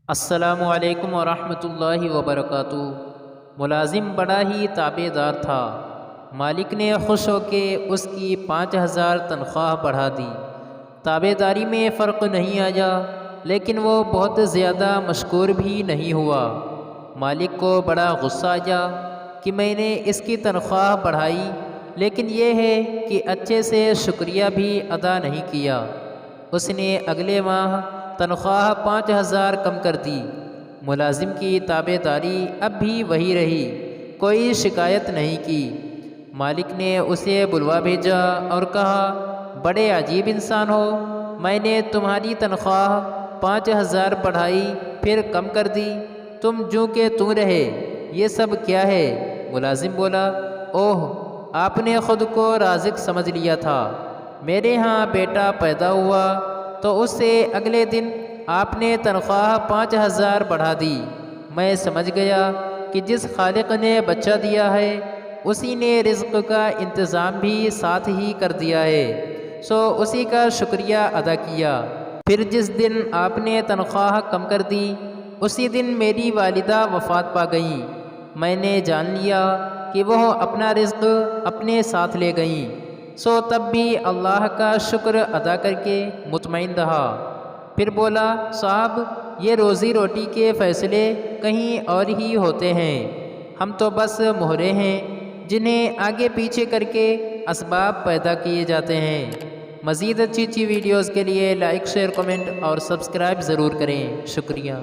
السلام علیکم ورحمۃ اللہ وبرکاتہ۔ ملازم بڑا ہی تابع دار تھا۔ مالک نے خوش ہو کے اس کی 5,000 تنخواہ بڑھا دی۔ تابع داری میں فرق نہیں آیا، لیکن وہ بہت زیادہ مشکور بھی نہیں ہوا۔ مالک کو بڑا غصہ آیا کہ میں نے اس کی تنخواہ بڑھائی، لیکن یہ ہے کہ اچھے سے شکریہ بھی ادا نہیں کیا۔ اس نے اگلے ماہ تنخواہ 5,000 کم کر دی۔ ملازم کی تابع داری اب بھی وہی رہی، کوئی شکایت نہیں کی۔ مالک نے اسے بلوا بھیجا اور کہا، بڑے عجیب انسان ہو، میں نے تمہاری تنخواہ 5,000 بڑھائی پھر کم کر دی، تم جو کہ توں رہے، یہ سب کیا ہے؟ ملازم بولا، اوہ، آپ نے خود کو رازق سمجھ لیا تھا۔ میرے ہاں بیٹا پیدا ہوا تو اس سے اگلے دن آپ نے تنخواہ 5,000 بڑھا دی۔ میں سمجھ گیا کہ جس خالق نے بچہ دیا ہے اسی نے رزق کا انتظام بھی ساتھ ہی کر دیا ہے، سو اسی کا شکریہ ادا کیا۔ پھر جس دن آپ نے تنخواہ کم کر دی اسی دن میری والدہ وفات پا گئیں۔ میں نے جان لیا کہ وہ اپنا رزق اپنے ساتھ لے گئیں، سو تب بھی اللہ کا شکر ادا کر کے مطمئن رہا۔ پھر بولا، صاحب، یہ روزی روٹی کے فیصلے کہیں اور ہی ہوتے ہیں، ہم تو بس مہرے ہیں جنہیں آگے پیچھے کر کے اسباب پیدا کیے جاتے ہیں۔ مزید اچھی ویڈیوز کے لیے لائک، شیئر، کمنٹ اور سبسکرائب ضرور کریں۔ شکریہ۔